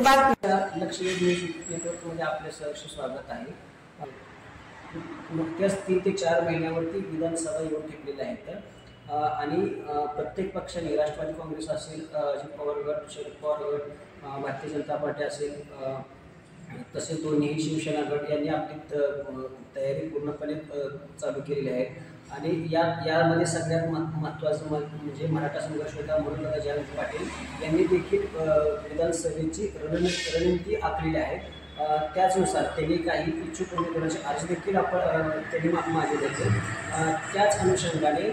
Lakshmi news नेटवर्कमध्ये आपले सहर्ष स्वागत आहे। नुकत्याच 3 ते 4 महिन्यावरती विधानसभा येऊन ठेपलेल्या आहेत आणि प्रत्येक पक्षाने राष्ट्रवादी काँग्रेस असेल, अजित पवार गट, शरद पवार गट, भारतीय जनता पार्टी असेल, तसेच दोन्ही शिवसेना गट यांनी आपली तयारी पूर्णपणे चालू केलेली आहे। आणि यामध्ये सगळ्यात महत्त्वाचं म्हणजे मराठा संघर्ष होता मनोजदादा जयंत पाटील यांनी देखील विधानसभेची रणनीती आखलेली आहे। त्याचनुसार त्यांनी काही इच्छुक उमेदवारांचे अर्ज देखील त्यांनी मागवले होते। त्याच अनुषंगाने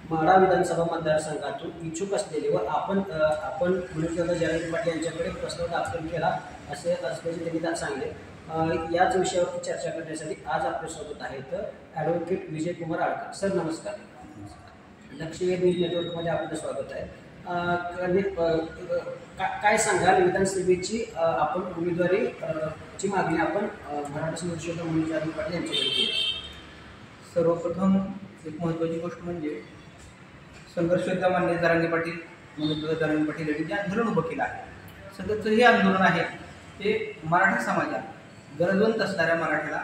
माढा विधानसभा मतदारसंघातून इच्छुक असलेले व आपण मनोजदादा जयंत पाटील यांच्याकडे प्रस्ताव दाखल केला असल्याचे त्यांनी सांगितले। याच विषयावरती चर्चा करण्यासाठी आज आपल्यासोबत आहेत ॲडव्होकेट विजय कुमार आडकर सर। नमस्कार। लक्ष्मी न्यूज नेटवर्कमध्ये आपलं स्वागत आहे। काय सांगाल विधानसभेची आपण उमेदवारी ची मागणी आपण मराठा संघर्ष योद्धा मनोजदादा पाटील यांच्याकडे केली। सर्वप्रथम एक महत्त्वाची गोष्ट म्हणजे संघर्ष योद्धा माननीय जरांगे पाटील मनोजदादा जरांगे पाटील यांनी जे आंदोलन उभं केलं आहे, सगळंच हे आंदोलन आहे ते मराठा समाजात गरजवंत असणाऱ्या मराठ्याला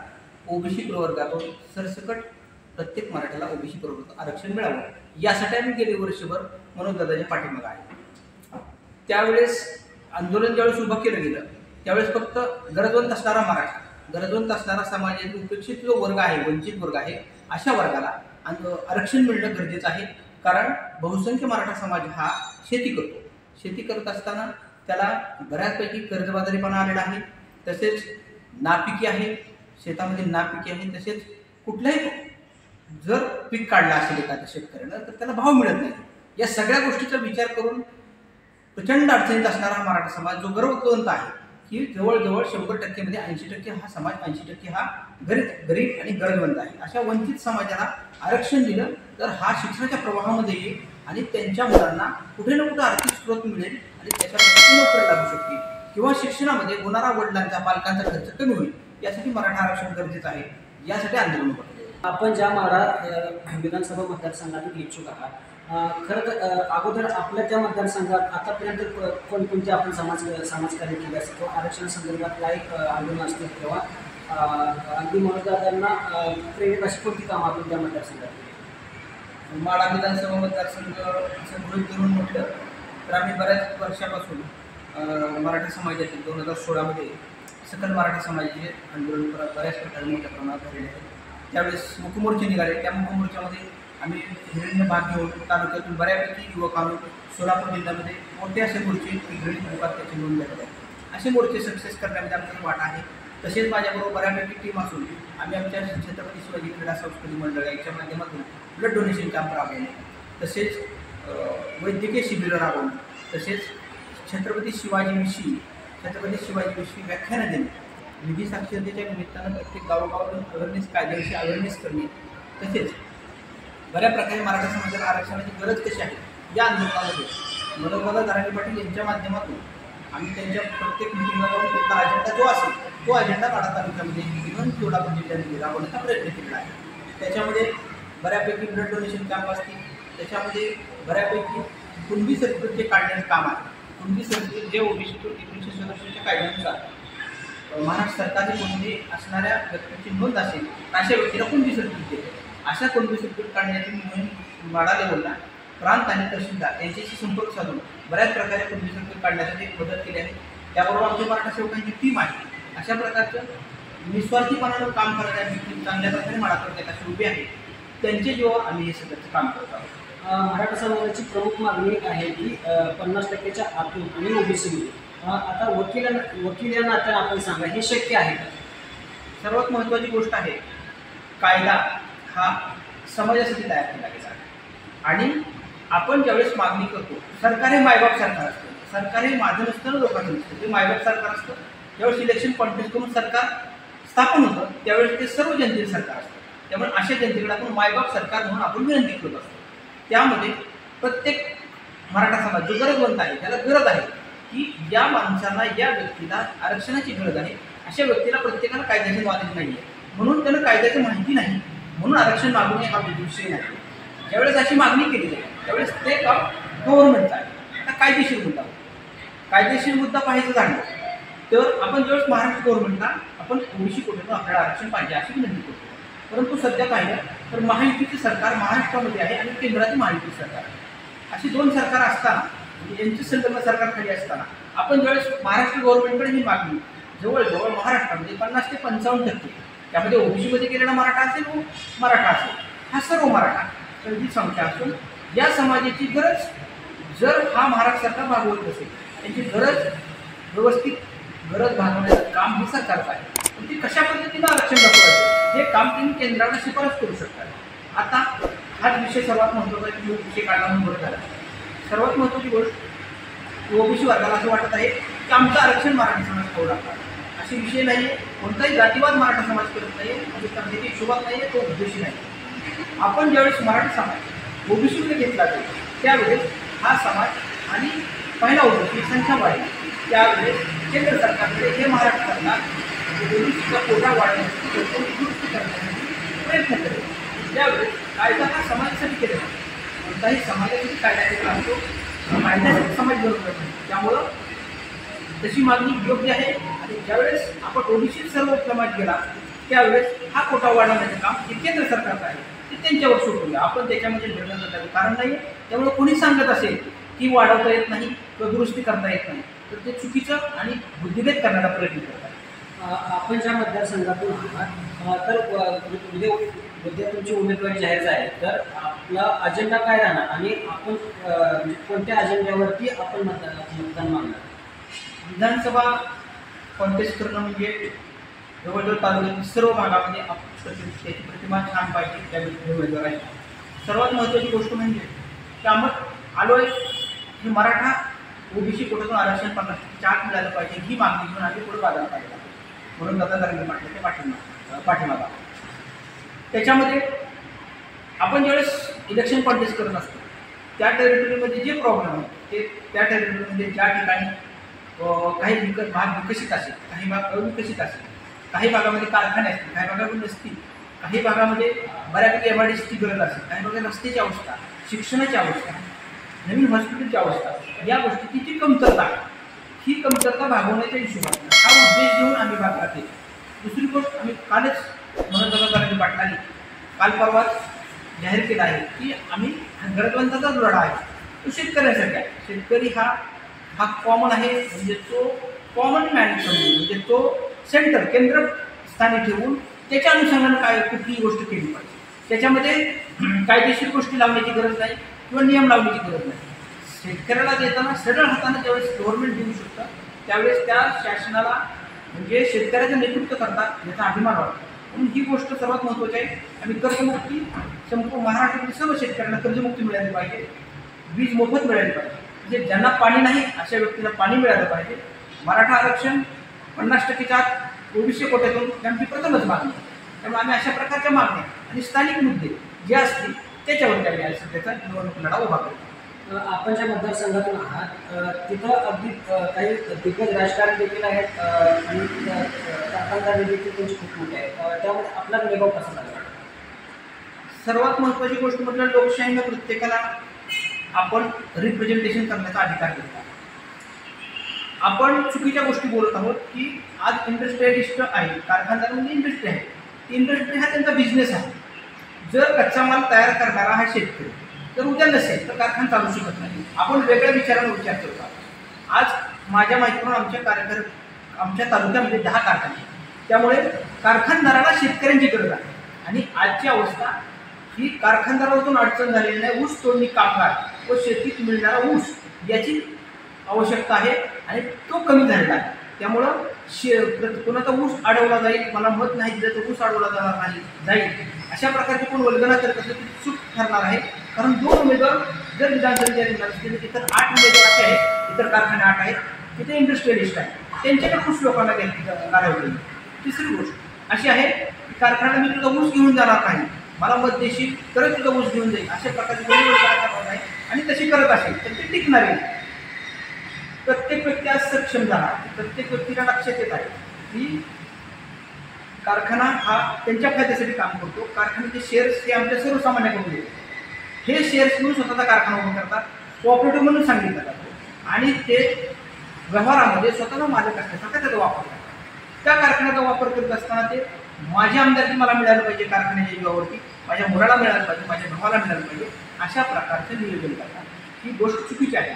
ओबीसी प्रवर्गातून सरसकट प्रत्येक मराठ्याला ओबीसी प्रवर्गात आरक्षण मिळावं यासाठी आम्ही गेले वर्षभर मनोजदादाच्या पाठीमागे आहे। त्यावेळेस आंदोलन ज्यावेळेस उभं केलं गेलं त्यावेळेस फक्त गरजवंत असणारा मराठा, गरजवंत असणारा समाजातील उपेक्षित जो वर्ग आहे, वंचित वर्ग आहे, अशा वर्गाला आरक्षण मिळणं गरजेचं आहे। कारण बहुसंख्य मराठा समाज हा शेती करतो, शेती करत असताना त्याला बऱ्याचपैकी कर्जबाजारीपणा आलेला आहे, तसेच नापिकी आहे, शेतामध्ये नापिकी आहे, तसेच कुठल्याही जर पीक काढलं असेल एखाद्या शेतकऱ्याला तर त्याला भाव मिळत नाही। या सगळ्या गोष्टीचा विचार करून प्रचंड अडचणीत असणारा मराठा समाज जो गरजवंत आहे की जवळजवळ 100% मध्ये 80% हा समाज, 80% हा गरीब आणि गरजवंत आहे, अशा वंचित समाजाला आरक्षण दिलं तर हा शिक्षणाच्या प्रवाहामध्ये येईल आणि त्यांच्या मुलांना कुठे ना कुठे आर्थिक स्रोत मिळेल आणि त्याच्यामध्ये नोकरी लागू शकते किंवा शिक्षणामध्ये होणारा वडिलांचा पालकांचा खर्च कमी होईल। यासाठी मराठा आरक्षण गरजेचं आहे, यासाठी आंदोलन करतो। आपण ज्या माढा विधानसभा मतदारसंघातून इच्छुक आहात, खरं तर अगोदर आपल्या त्या मतदारसंघात आतापर्यंत कोणकोणते आपण समाजकार्य केले असेल किंवा आरक्षणासंदर्भात काही आंदोलन असतील किंवा अगदी मनोजदादांना प्रेरित अशी कोणती कामं आपण त्या मतदारसंघात केली? माढा विधानसभा मतदारसंघ असं गृहीत धरून म्हटलं तर आम्ही बऱ्याच वर्षापासून मराठा समाजातील 2016 मध्ये सकल मराठा समाजाचे आंदोलन बऱ्याच प्रकारे मोठ्या प्रमाणात झालेले आहे। त्यावेळेस मुखमोर्चे निघाले, त्या मुखमोर्चामध्ये आम्ही हिरण्य भाग घेऊन तालुक्यातून बऱ्यापैकी युवक आणून सोलापूर जिल्ह्यामध्ये मोठे असे मोर्चे हिरणी मुखात्याचे नोंद झालेले आहेत। असे मोर्चे सक्सेस करण्यामध्ये आमचा वाटा आहे। तसेच माझ्याबरोबर बऱ्यापैकी टीम असून आम्ही आमच्या छत्रपती शिवाजी क्रीडा संस्कृती मंडळ याच्या माध्यमातून ब्लड डोनेशन कॅम्प राबवणे, तसेच वैद्यकीय शिबिरं राबवणे, तसेच छत्रपती शिवाजीविषयी व्याख्यानं देणे, निधी साक्षरतेच्या निमित्तानं प्रत्येक गावोगावातून कायद्याविषयी अवेअरनेस करणे, तसेच बऱ्या प्रकारे मराठा समाजाला आरक्षणाची गरज कशी आहे या आंदोलनामध्ये मनोजदादा जरांगे पाटील यांच्या माध्यमातून आम्ही त्यांच्या प्रत्येक मिटिंगला जाऊन तिथला अजेंडा जो असेल तो अजेंडा माढा तालुक्यामध्ये इव्हन सोलापूर जिल्ह्यामध्ये राबवण्याचा प्रयत्न केलेला आहे। त्याच्यामध्ये बऱ्यापैकी ब्लड डोनेशन कॅम्प असतील, त्याच्यामध्ये बऱ्यापैकी कुणबी सर्टिफिकेट काढण्याचं काम आहे। कुणबी सर्टिफिकेट जे ओबीसी 1967च्या कायद्यानुसार महाराष्ट्र सरकारने कुणबी असणाऱ्या व्यक्तीची नोंद असेल अशा व्यक्तीला कुणबी सर्टिफिकेट, अशा कुणबी सर्टिफिकेट काढण्याची मोहीम माढा लेवलला प्रांत आणि तहसीलदार यांच्याशी संपर्क साधून बऱ्याच प्रकारे कुणबी सर्टिफिकेट काढण्यासाठी मदत केली आहे। त्याबरोबर आमच्या मराठा सेवकांची टीम आहे। अशा प्रकारचं निस्वार्थीपणानं काम करणाऱ्या व्यक्ती चांगल्या प्रकारे माढा तालुक्यात अशी उभी आहे, त्यांच्या जीवावर आम्ही हे सगळ्याचं काम करत आहोत। मराठा समाजाची प्रमुख मागणी आहे की 50%च्या आतून आणि ओबीसीमध्ये। आता वकील या नात्याने आपण सांगा, हे शक्य आहे का? सर्वात महत्त्वाची गोष्ट आहे, कायदा हा समाजासाठी तयार केला गेला आहे आणि आपण ज्यावेळेस मागणी करतो, सरकार हे मायबाप सरकार असतं, सरकार हे माझं नसतं ना लोकांचं नसतं, ते मायबाप सरकार असतं। ज्यावेळेस इलेक्शन कॉन्टेस्ट करून सरकार स्थापन होतं त्यावेळेस ते सर्व जनतेचं सरकार असतं। त्यामुळे अशा जनतेकडे आपण मायबाप सरकार म्हणून आपण विनंती करत असतो। त्यामध्ये प्रत्येक मराठा समाज जो गरजवंत आहे त्याला गरज आहे की या माणसांना, या व्यक्तीला आरक्षणाची गरज आहे, अशा व्यक्तीला प्रत्येकाला कायद्याची नॉलेज नाही आहे, म्हणून त्यांना कायद्याची माहिती नाही, म्हणून आरक्षण मागणे हा विषय नाही। ज्यावेळेस अशी मागणी केली जाईल त्यावेळेस ते काम गव्हर्नमेंटचं आहे, आता कायदेशीर मुद्दा कायदेशीर मुद्दा पाहायचं झालं तर आपण ज्यावेळेस महाराष्ट्र गव्हर्नमेंटला आपण ओबीसी कोट्यातून आपल्याला आरक्षण पाहिजे अशी विनंती करतो. परंतु सध्या पाहिलं तर महायुतीचे सरकार महाराष्ट्रामध्ये आहे आणि केंद्रातील महायुती सरकार आहे. अशी दोन सरकार असताना म्हणजे यांची संलग्न सरकार खाली असताना आपण ज्यावेळेस महाराष्ट्र गव्हर्नमेंटकडे ही मागणी जवळजवळ महाराष्ट्रामध्ये 50 ते 55% त्यामध्ये ओबीसीमध्ये गेलेला मराठा असेल व मराठा असेल हा सर्व मराठा तर ही संख्या असून या समाजाची गरज जर हा महाराष्ट्र सरकार भागवत असेल त्यांची गरज व्यवस्थित गरज भागवण्याचं काम हे सरकारचं आहे. पण ती कशा पद्धतीनं आरक्षण दाखवायचं हे काम त्यांनी केंद्राला शिफारस करू शकतात. आता हाच विषय सर्वात महत्त्वाचा आहे. विषय काढला म्हणून बरं झाला. सर्वात महत्त्वाची गोष्ट ओबीसी वर्गाला असं वाटत आहे की आमचं आरक्षण मराठी समाज खाऊ लागतात असे विषय नाही आहे. कोणताही जातीवाद मराठा समाज करत नाही म्हणजे करण्याच्या हिशोबात नाही आहे, तो उद्देशी नाही. आपण ज्यावेळेस मराठी समाज ओबीसीमध्ये घेतला जाईल त्यावेळेस हा समाज आणि पहिला ओबीसी संख्या वाढली त्यावेळेस केंद्र सरकारकडे हे महाराष्ट्र सरकार ओबीसीचा कोटा वाढवण्यासाठी दुरुस्ती करण्यासाठी प्रयत्न करेल. त्यावेळेस कायदा हा समाजासाठी केला कोणताही समाजासाठी कायदा केला असतो कायद्यासाठी समाज बरोबर नाही. त्यामुळं तशी मागणी योग्य आहे आणि ज्यावेळेस आपण ओबीसी सर्व समाज गेला त्यावेळेस हा कोटा वाढवण्याचं काम हे केंद्र सरकारचं आहे ते त्यांच्यावर सोडूया. आपण त्याच्यामध्ये निर्णय करण्याचं कारण नाही. त्यामुळे कोणी सांगत असेल की वाढवता येत नाही किंवा दुरुस्ती करता येत नाही तर ते चुकीचं आणि बुद्धिभेद करण्याचा प्रयत्न करतात. आपण ज्या मतदारसंघातून आहात तर उद्या तुमची उमेदवारी जाहीर झाली तर आपला अजेंडा काय राहणार आणि आपण कोणत्या अजेंड्यावरती आपण मतदान मागणार? विधानसभा कॉन्टेस्ट करणं म्हणजे जवळजवळ तालुक्यातील सर्व भागामध्ये त्याची प्रतिमा छान पाहिजे त्या उमेदवार आहे. सर्वात महत्त्वाची गोष्ट म्हणजे त्यामुळे आलो आहे हे मराठा ओबीसी कोट्यातून आरक्षण 50% मिळालं पाहिजे ही मागणी घेऊन आम्ही पुढे वादायला पाहिजे म्हणून दादा दरम्यान पाठिंबा पाठिंबा त्याच्यामध्ये आपण ज्यावेळेस इलेक्शन कॉन्टेस्ट करत असतो त्या टेरिटरीमध्ये जे प्रॉब्लेम आहे ते त्या टेरिटरीमध्ये ज्या ठिकाणी काही भाग विकसित असेल काही भाग अविकसित असेल काही भागामध्ये कारखाने असतील काही भागामध्ये नसतील काही भागामध्ये बऱ्यापैकी MIDCची गरज असेल काही भागात रस्त्याची अवस्था शिक्षणाची अवस्था नवीन हॉस्पिटलची अवस्था या गोष्टीची जी कमतरता ही कमतरता भागवण्याच्या हिशोबाने हा उद्देश घेऊन आम्ही भाग राहते. दुसरी गोष्ट आम्ही कालच मनोरंजन पाटलांनी काल परवाच जाहीर केला आहे की आम्ही गरजवंताचा लढा आहे तो शेतकऱ्यांसाठी आहे. शेतकरी हा कॉमन आहे म्हणजे तो कॉमन मॅन म्हणजे तो सेंटर केंद्रस्थानी ठेवून त्याच्या अनुषंगाने काय कुठलीही गोष्ट केली पाहिजे. त्याच्यामध्ये कायदेशीर गोष्टी लावण्याची गरज नाही किंवा नियम लावण्याची गरज नाही. शेतकऱ्याला देताना सरळ हाताने ज्यावेळेस गव्हर्नमेंट देऊ शकतं त्यावेळेस त्या शासनाला म्हणजे शेतकऱ्याचं नेतृत्व करतात याचा अभिमान वाटतो. म्हणून ही गोष्ट सर्वात महत्त्वाची आहे. आम्ही कर्जमुक्ती संपूर्ण महाराष्ट्रातील सर्व शेतकऱ्यांना कर्जमुक्ती मिळाली पाहिजे. वीज मोफत मिळाली पाहिजे म्हणजे ज्यांना पाणी नाही अशा व्यक्तीला पाणी मिळालं पाहिजे. मराठा आरक्षण 50%च्या आत ओबीसी कोट्यातून आमची प्रथमच मागणी. त्यामुळे आम्ही अशा प्रकारच्या मागण्या आणि स्थानिक मुद्दे जे असतील त्याच्यावरती आम्ही आज सध्याचा निवडणूक लढा उभा करतो. आपण ज्या मतदारसंघातून आहात तिथं अगदी काही दिग्गज राजकारण देखील आहेत आणि कारखानदार देखील त्यांची खूप मोठे आहेत. त्यामुळे आपला निभाव कसा लागला? सर्वात महत्त्वाची गोष्ट म्हटलं लोकशाहीनं प्रत्येकाला आपण रिप्रेझेंटेशन करण्याचा अधिकार देतो. आपण चुकीच्या गोष्टी बोलत आहोत की आज इंडस्ट्रियलिस्ट आहे कारखानदार म्हणजे इंडस्ट्री आहे. इंडस्ट्री हा त्यांचा बिझनेस आहे. जर कच्चा माल तयार करणारा हा शेतकरी जर उद्या नसेल तर कारखाना चालू शकत नाही. आपण वेगळ्या विचाराने विचार करतो. आज माझ्या माहितीवरून आमच्या तालुक्यामध्ये 10 कारखाने आहेत. त्यामुळे कारखानदाराला शेतकऱ्यांची गरज आहे आणि आजची अवस्था ही कारखानदारातून अडचण झालेली नाही. ऊस तोडणी कामगार व शेतीत मिळणारा ऊस याची आवश्यकता आहे आणि तो कमी झालेला आहे. त्यामुळं कोणाचा ऊस अडवला जाईल मला मत नाही दिलं तर ऊस अडवला जाणार जाईल अशा प्रकारची कोण वल्गना करत असेल ती चूक ठरणार आहे. कारण 2 उमेदवार जर विधानसभेच्या रिंगणात असतील इतर 8 उमेदवार असे आहेत इतर कारखाने 8 आहेत तिथे इंडस्ट्रियलिस्ट आहे त्यांच्याकडे ऊस लोकांना गारवली. तिसरी गोष्ट अशी आहे की कारखाना मी तुझा ऊस घेऊन जाणार नाही मला मत देशील तरच तुझा ऊस घेऊन जाईल अशा प्रकारची करणार नाही आणि तशी करत असेल तर ते टिकणार आहे. प्रत्येक व्यक्ती आज सक्षम झाला प्रत्येक व्यक्तीला लक्षात येत आहे की कारखाना हा त्यांच्या फायद्यासाठी काम करतो. कारखान्याचे शेअर्स हे आमच्या सर्वसामान्यांकडून येतात. हे शेअर्स म्हणून स्वतःचा कारखाना उभा करतात कोऑपरेटिव्ह म्हणून सांगितलं जातं आणि ते व्यवहारामध्ये स्वतःला मालक असण्यासारखा त्याचा वापर करतात. त्या कारखान्याचा वापर करत असताना ते माझी आमदारकी मला मिळालं पाहिजे, कारखान्याच्या जीवावरती माझ्या मुलाला मिळालं पाहिजे, माझ्या भावाला मिळालं पाहिजे, अशा प्रकारचं नियोजन करतात. ही गोष्ट चुकीची आहे.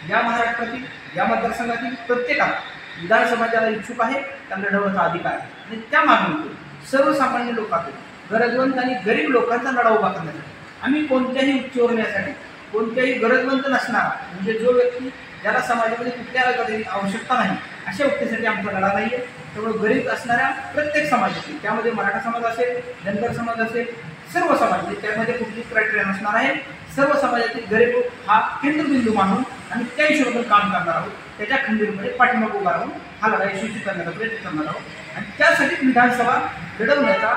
या महाराष्ट्रातील या मतदारसंघातील प्रत्येकाला विधानसभा ज्याला इच्छुक आहे त्यांना लढवण्याचा अधिकार आहे आणि त्या मागणीतून सर्वसामान्य लोकांतून गरजवंत आणि गरीब लोकांचा लढा उभा करण्यासाठी आम्ही कोणत्याही उच्चवर्णीयासाठी कोणत्याही गरजवंत नसणारा म्हणजे जो व्यक्ती ज्याला समाजामध्ये कुठल्या प्रकारची आवश्यकता नाही अशा व्यक्तीसाठी आमचा लढा नाही आहे. त्यामुळे गरीब असणाऱ्या प्रत्येक समाजातील त्यामध्ये मराठा समाज असेल, धनगर समाज असेल, सर्व समाज त्यामध्ये कुठलीच क्रायटेरिया नसणार आहे. सर्व समाजातील गरीब हा केंद्रबिंदू मानून आम्ही त्या हिशोबातून काम करणार आहोत. त्याच्या खंबीरपणे पाठीमागे उभा राहून हा लढा यशस्वी करण्याचा प्रयत्न करणार आहोत आणि त्यासाठी विधानसभा लढवण्याचा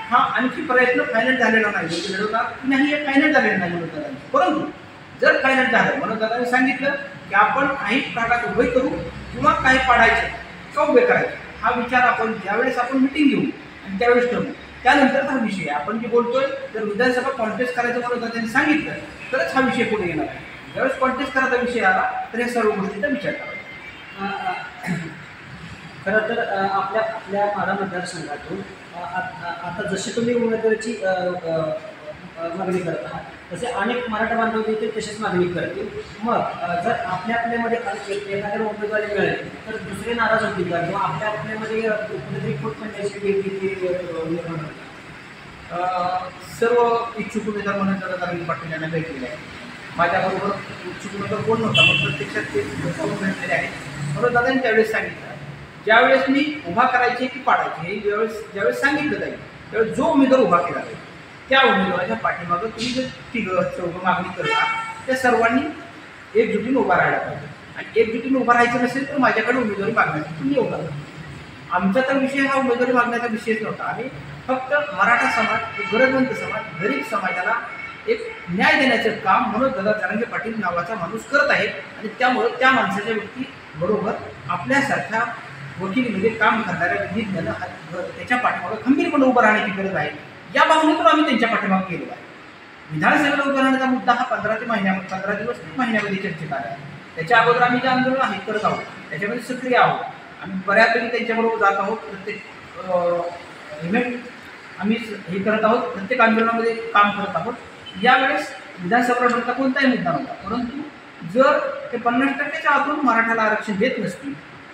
हा आणखी प्रयत्न फायनल झालेला नाही. म्हणजे लढवणार की नाही हे फायनल झालेलं नाही मनोज दादांनी. परंतु जर फायनल झालं मनोज दादांनी सांगितलं की आपण काही भागात उभे करू किंवा काही पाडायचे किंवा उभे करायचे हा विचार आपण ज्यावेळेस आपण मिटिंग घेऊ आणि त्यावेळेस ठरवू. त्यानंतर हा विषय आपण जे बोलतोय जर विधानसभा कॉन्टेस्ट करायचं मनोज दादांनी सांगितलं तरच हा विषय पुढे येणार आहे. ज्यावेळेस कॉन्टेस्ट करायचा विषय आला तर या सर्व गोष्टींचा विचार करावा. खरं तर आपल्या आपल्या माढा मतदारसंघातून आता जसे तुम्ही उमेदवारीची मागणी करत आहात तसे अनेक मराठा बांधव देखील तशीच मागणी करतील. मग जर आपल्यामध्ये एखाद्या उमेदवारी मिळाली तर दुसरे नाराज होतील का किंवा आपल्यामध्ये कुठेतरी फूट पडण्याची सर्व इच्छुक उमेदवार म्हणून दादा पाटील यांना भेटलेले आहे. माझ्याबरोबर इच्छुक उमेदवार कोण नव्हता मग प्रत्यक्षात ते भेटलेले आहेत. म्हणून दादांनी त्यावेळेस सांगितलं ज्यावेळेस मी उभा करायचे की पाडायचे हे ज्यावेळेस सांगितलं जाईल त्यावेळेस जो उमेदवार उभा केला जाईल त्या उमेदवाराच्या पाठीमागं तुम्ही जर तिघं मागणी करता त्या सर्वांनी एकजुटीने उभा राहायला पाहिजे आणि एकजुटीने उभा राहायचं नसेल तर माझ्याकडे उमेदवारी मागण्यासाठी तुम्ही उभा करा. आमचा तर विषय हा उमेदवारी मागण्याचा विषयच नव्हता. आम्ही फक्त मराठा समाज, गरजवंत समाज, गरीब समाजाला एक न्याय देण्याचं काम मनोज दादा जरांगे पाटील नावाचा माणूस करत आहे आणि त्यामुळं त्या माणसाच्या व्यक्ती बरोबर आपल्यासारख्या वकिलीमध्ये काम करणाऱ्या विधीज्ञांना त्याच्या पाठीमागं खंबीरपणे उभं राहण्याची गरज आहे. या भावनेतून आम्ही त्यांच्या पाठीमागे गेलो आहे. विधानसभेला उभं राहण्याचा मुद्दा हा 15 दिवस ते महिन्यामध्ये चर्चेत आला आहे. त्याच्या अगोदर आम्ही जे आंदोलन आहे करत आहोत त्याच्यामध्ये सक्रिय आहोत. आम्ही बऱ्यापैकी त्यांच्याबरोबर जात आहोत. प्रत्येक इव्हेंट आम्ही हे करत आहोत. प्रत्येक आंदोलनामध्ये काम करत आहोत. यावेळेस विधानसभा लढवण्याचा कोणताही मुद्दा नव्हता. परंतु जर ते 50%च्या आतून मराठाला आरक्षण देत नसतील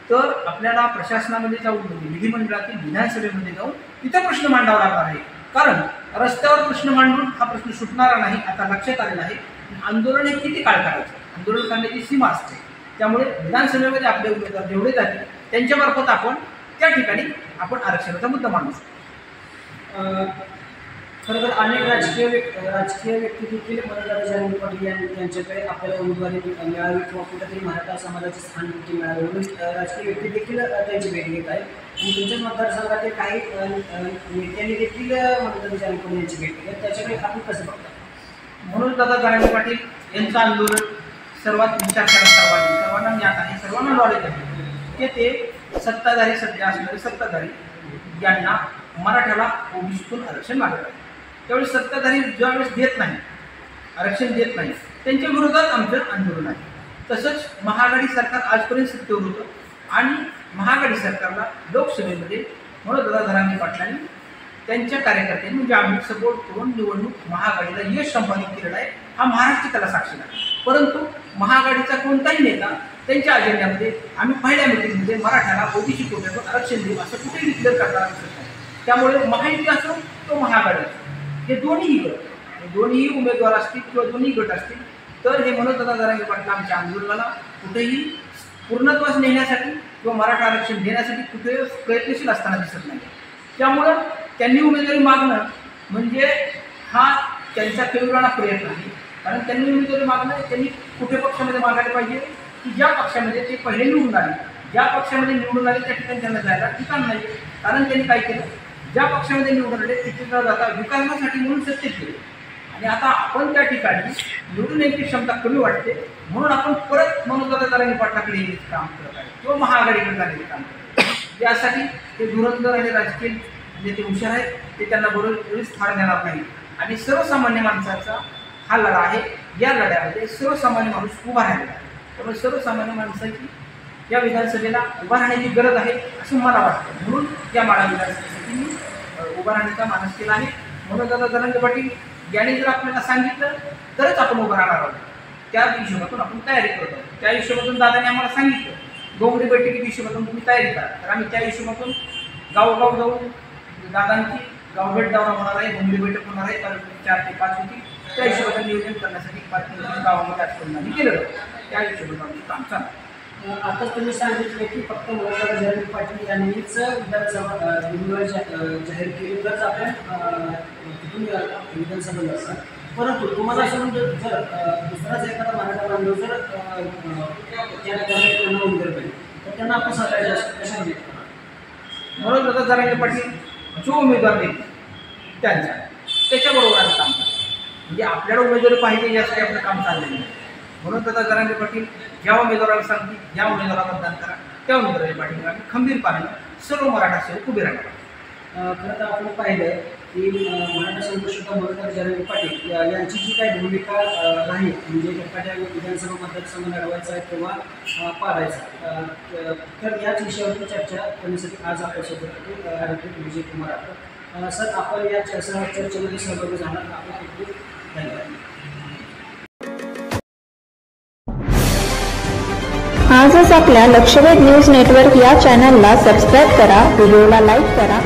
तर आपल्याला प्रशासनामध्ये जाऊन विधिमंडळातील विधानसभेमध्ये जाऊन तिथं प्रश्न मांडावा लागणार आहे. कारण रस्त्यावर प्रश्न मांडून हा प्रश्न सुटणारा नाही आता लक्षात आलेला आहे. आंदोलन हे किती काळ करायचं आंदोलन करण्याची सीमा असते. त्यामुळे विधानसभेमध्ये आपले उमेदवार जेवढे जातील त्यांच्यामार्फत आपण त्या ठिकाणी आपण आरक्षणाचा मुद्दा मांडू शकतो. खरं तर अनेक राजकीय व्यक्ती देखील मनोज जरांगे पाटील यांच्याकडे आपल्याला उमेदवारी मिळावी किंवा कुठेतरी मराठा समाजाचे स्थान देखील मिळावे म्हणून राजकीय व्यक्ती देखील त्यांची भेट घेत आहेत आणि तुमच्याच मतदारसंघातील काही नेत्यांनी देखील मनोज जरांगे पाटील यांची भेट घेतली. त्याच्याकडे आपण कसं बघता? मनोज दादा जरांगे पाटील यांचं आंदोलन सर्वात विचार करा सर्वांना ज्ञात आहे, सर्वांना नॉलेज आहे की ते सत्ताधारी सध्या असणारे सत्ताधारी यांना मराठ्याला ओबीसीतून आरक्षण मागत आहे. त्यावेळेस सत्ताधारी ज्यावेळेस देत नाही आरक्षण देत नाही त्यांच्या विरोधात आमचं आंदोलन आहे. तसंच महाआघाडी सरकार आजपर्यंत सत्तेवर होतं आणि महाआघाडी सरकारला लोकसभेमध्ये मनोज दादा जरांगे पाटलांनी त्यांच्या कार्यकर्त्यांनी म्हणजे आम्ही सपोर्ट करून निवडणूक महाआघाडीला यश संपादित केलेलं आहे. हा महाराष्ट्र त्याला साक्षी आहे. परंतु महाआघाडीचा कोणताही नेता त्यांच्या अजेंड्यामध्ये आम्ही पहिल्या मिटिंगमध्ये मराठ्याला ओबीसी कोट्यातून आरक्षण देऊ असं कुठेही डिक्लेअर करताना दिसत नाही. त्यामुळे महायुती असो तो महाआघाडी हे दोन्ही उमेदवार असतील किंवा दोन्ही गट असतील तर हे मनोज दादा जरांगे पाटील आमच्या आंदोलनाला कुठेही पूर्णत्वास नेण्यासाठी किंवा मराठा आरक्षण देण्यासाठी कुठे प्रयत्नशील असताना दिसत नाही. त्यामुळं त्यांनी उमेदवारी मागणं म्हणजे हा त्यांचा केवळाना प्रयत्न आहे. कारण त्यांनी उमेदवारी मागणं त्यांनी कुठे पक्षामध्ये मागायला पाहिजे की ज्या पक्षामध्ये ते पहिले निवडून आले ज्या पक्षामध्ये निवडून आले त्या ठिकाणी त्यांना जायला ठिकाण नाही. कारण त्यांनी काय केलं ज्या पक्षामध्ये निवडून आले तिथे जाता विकासासाठी म्हणून सत्तेत गेले आणि आता आपण त्या ठिकाणी निवडून येण्याची क्षमता कमी वाटते म्हणून आपण परत मनोज दादा जरांगे पाटलाकडे येण्याचे काम करत आहे किंवा महाआघाडीकडे जाण्याचे काम करत आहे. यासाठी ते धुरंधर आणि राजकीय जे ते हुशार आहेत ते त्यांना बरोबर स्थान देणार नाही आणि सर्वसामान्य माणसाचा हा लढा आहे. या लढ्यामध्ये सर्वसामान्य माणूस उभा राहिलेला आहे. त्यामुळे सर्वसामान्य माणसाची या विधानसभेला उभा राहण्याची गरज आहे असं मला वाटतं. म्हणून या माढा विधानसभेसाठी मी उभा राहण्याचा मानस केला आहे. म्हणून दादा जरांगे पाटील यांनी जर आपल्याला सांगितलं तरच आपण उभं राहणार आहोत. त्या हिशोबातून आपण तयारी करत आहोत. त्या हिशोबातून दादाने आम्हाला सांगितलं गोंगडी बैठकीच्या हिशोबातून तुम्ही तयारी करा. तर आम्ही त्या हिशोबातून गावोगाव जाऊन दादांची गावभेट दौरा होणार आहे, गोंगडी बैठक होणार आहे. कारण 4 ते 5 होती. त्या हिशोबाने नियोजन करण्यासाठी 5 गावामध्ये आजपर्यंत आम्ही केलं होतं. त्या हिशोबात आमचं काम चालू. आता तुम्ही सांगितलं की फक्त मनोजदादा जरांगे पाटील यांनीच विधानसभा उमेदवारी जाहीर केली तरच आपण तिथून विधानसभा लढणार. परंतु तुम्हाला असं म्हणजे जर दुसराच एखादा मराठा बांधव जर त्या ठिकाणी त्यांना उमेदवार पाहिजे तर त्यांना आपण सकाळी कशा देत मनोजदादा जरांगे पाटील जो उमेदवार देईल त्याच्याबरोबर आम्ही काम करतो. म्हणजे आपल्याला उमेदवारी पाहिजे यासाठी आपलं काम चाललेलं आहे. म्हणून दादा जरांगे पाटील ज्या उमेदवाराला सांगतील ज्या उमेदवाराला मतदान करा त्या उमेदवाराच्या पाठीवर आम्ही खंबीरपणे सर्व मराठा सेवक उभे राहणार. खरं तर आपण पाहिलं की मराठा संघर्षित मनोजदादा जरांगे पाटील यांची जी काही भूमिका राहील म्हणजे एखाद्या विधानसभा मतदारसंघ लढवायचा किंवा पाडायचा तर याच विषयावरती चर्चा करण्यासाठी आज आपल्यासोबत ॲडव्होकेट विजय कुमार आपण सर आपण या चर्चेमध्ये सहभागी झाला आपण खूप धन्यवाद. आजच आपल्या लक्षवेध न्यूज नेटवर्क या चॅनलला सबस्क्राईब करा, व्हिडिओला लाईक करा